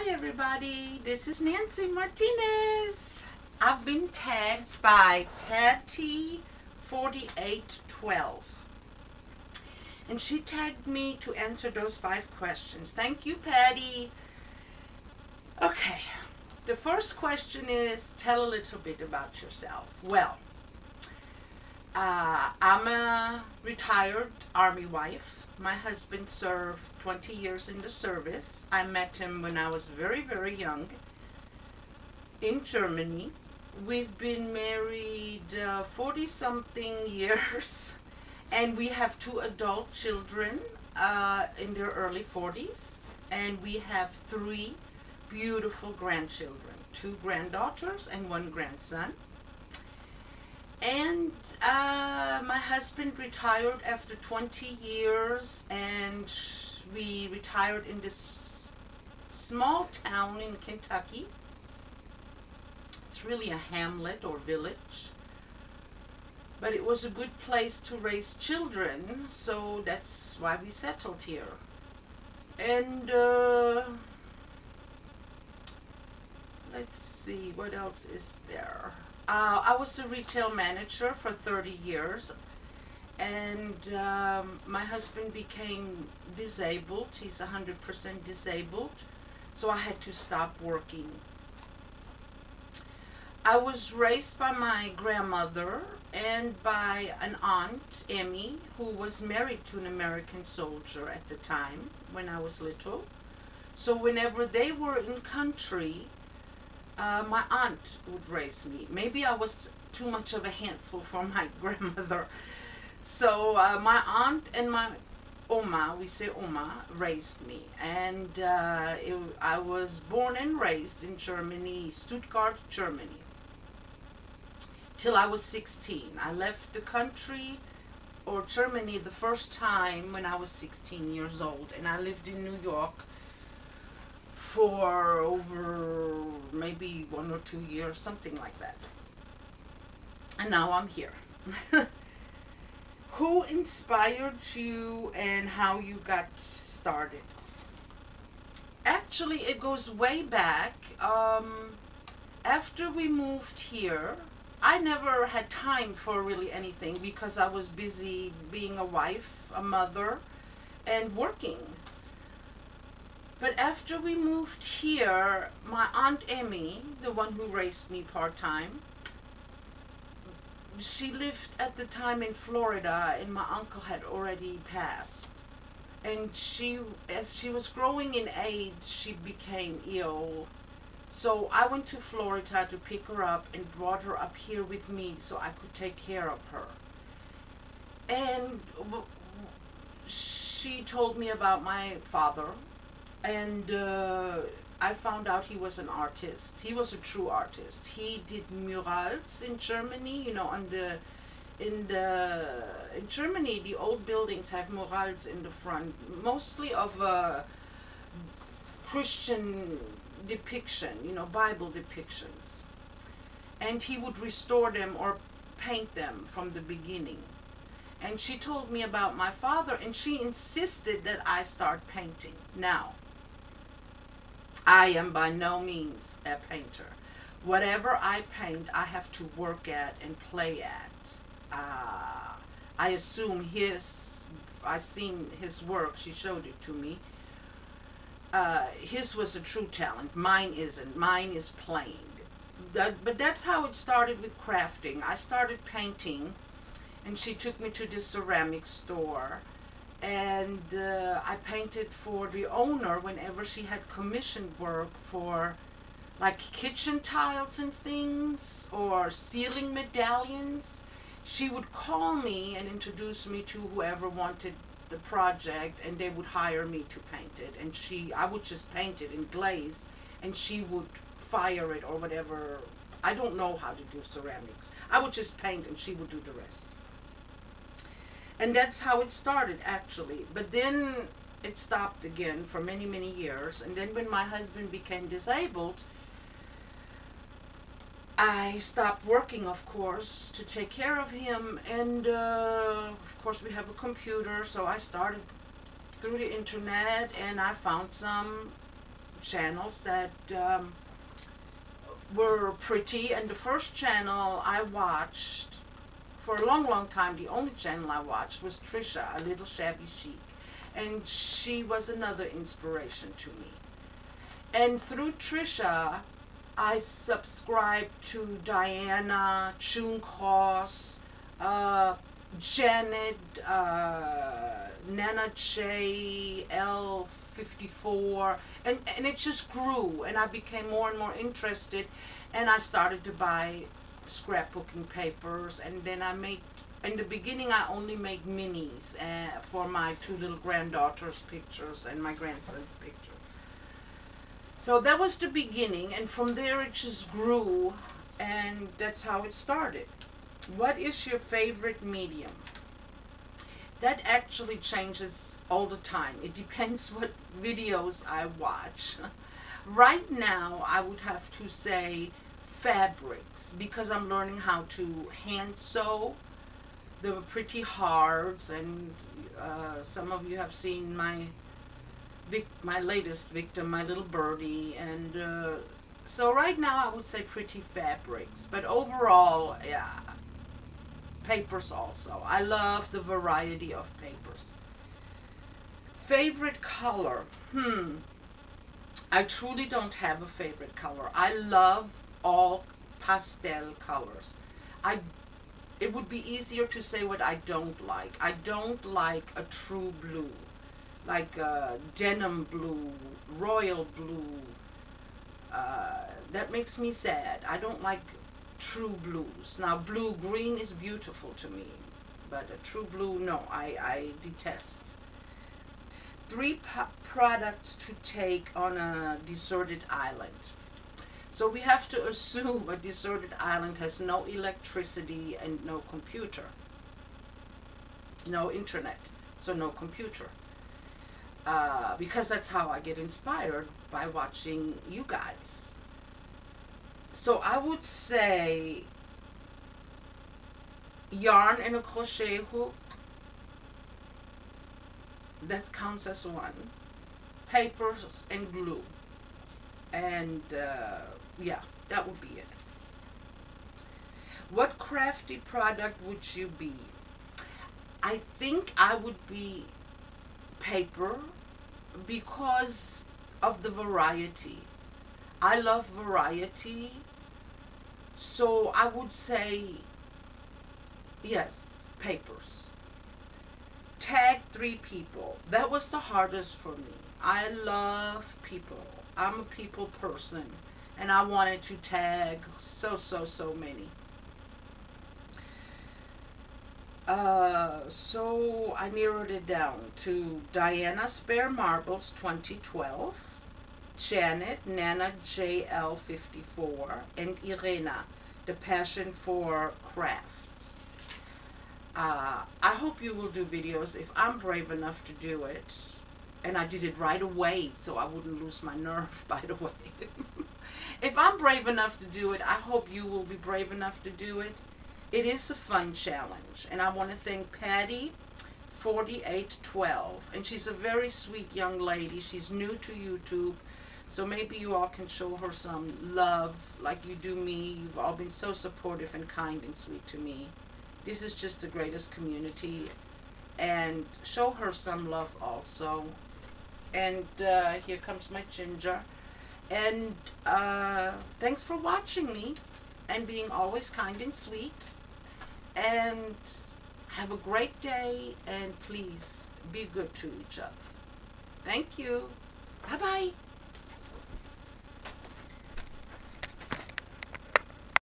Hi everybody, this is Nancy Martinez. I've been tagged by Pattie4812 and she tagged me to answer those 5 questions. Thank you, Patty. Okay, the first question is, tell a little bit about yourself. Well, I'm a retired Army wife. My husband served 20 years in the service. I met him when I was very, very young in Germany. We've been married 40-something years, and we have 2 adult children in their early 40s, and we have 3 beautiful grandchildren, 2 granddaughters and 1 grandson. And my husband retired after 20 years, and we retired in this small town in Kentucky. It's really a hamlet or village, but it was a good place to raise children, so that's why we settled here. And let's see, what else is there? I was a retail manager for 30 years, and my husband became disabled. He's 100% disabled, so I had to stop working. I was raised by my grandmother and by an aunt, Emmy, who was married to an American soldier at the time when I was little. So whenever they were in country, my aunt would raise me. Maybe I was too much of a handful for my grandmother. So my aunt and my Oma, we say Oma, raised me. And I was born and raised in Germany, Stuttgart, Germany, till I was 16. I left the country, or Germany, the first time when I was 16 years old. And I lived in New York for over maybe 1 or 2 years, something like that. And now I'm here. Who inspired you and how you got started? Actually, it goes way back. After we moved here, I never had time for really anything because I was busy being a wife, a mother, and working. But after we moved here, my Aunt Emmy, the one who raised me part-time, she lived at the time in Florida, and my uncle had already passed. And as she was growing in age, she became ill. So I went to Florida to pick her up and brought her up here with me so I could take care of her. And she told me about my father. And I found out he was an artist. He was a true artist. He did murals in Germany. You know, in Germany, the old buildings have murals in the front, mostly of Christian depiction, you know, Bible depictions. And he would restore them or paint them from the beginning. And she told me about my father, and she insisted that I start painting. Now, I am by no means a painter. Whatever I paint, I have to work at and play at. I assume I've seen his work, she showed it to me. His was a true talent, mine isn't. Mine is playing. But that's how it started with crafting. I started painting, and she took me to the ceramic store. And I painted for the owner whenever she had commissioned work for like kitchen tiles and things or ceiling medallions. She would call me and introduce me to whoever wanted the project, and they would hire me to paint it. And I would just paint it in glaze, and she would fire it or whatever. I don't know how to do ceramics. I would just paint and she would do the rest. And that's how it started, actually. But then it stopped again for many, many years. And then when my husband became disabled, I stopped working, of course, to take care of him. And, of course, we have a computer. So I started through the internet, and I found some channels that were pretty, and the first channel I watched for a long time, the only channel I watched was Trisha, A Little Shabby Chic, and she was another inspiration to me. And through Trisha, I subscribed to Diana, Chun Cross, Janet, Nana J, L54, and it just grew, and I became more and more interested, and I started to buy scrapbooking papers, and then I made, in the beginning I only made minis for my two little granddaughters' pictures and my grandson's picture. So that was the beginning, and from there it just grew, and that's how it started. What is your favorite medium? That actually changes all the time. It depends what videos I watch. Right now, I would have to say fabrics, because I'm learning how to hand sew. They were pretty hard, and some of you have seen my latest victim, my little birdie, and so right now I would say pretty fabrics, but overall, yeah, papers also. I love the variety of papers. Favorite color? I truly don't have a favorite color. I love all pastel colors. It would be easier to say what I don't like. I don't like a true blue, like denim blue, royal blue. That makes me sad. I don't like true blues. Now, blue-green is beautiful to me, but a true blue, no, I detest. 3 products to take on a deserted island. So we have to assume a deserted island has no electricity and no computer, no internet, so no computer. Because that's how I get inspired, by watching you guys. So I would say yarn and a crochet hook. That counts as 1. Papers and glue. And yeah, that would be it. What crafty product would you be? I think I would be paper, because of the variety. I love variety, so I would say yes, papers. Tag 3 people. That was the hardest for me. I love people. I'm a people person, and I wanted to tag so many. So I narrowed it down to Diana Spare Marbles 2012, Janet Nana JL54, and Irina, The Passion for Crafts. I hope you will do videos if I'm brave enough to do it. And I did it right away, so I wouldn't lose my nerve, by the way. If I'm brave enough to do it, I hope you will be brave enough to do it. It is a fun challenge, and I want to thank Pattie4812, and she's a very sweet young lady. She's new to YouTube, so maybe you all can show her some love like you do me. You've all been so supportive and kind and sweet to me. This is just the greatest community, and show her some love also. And here comes my ginger. And thanks for watching me and being always kind and sweet. And have a great day, and please be good to each other. Thank you. Bye-bye.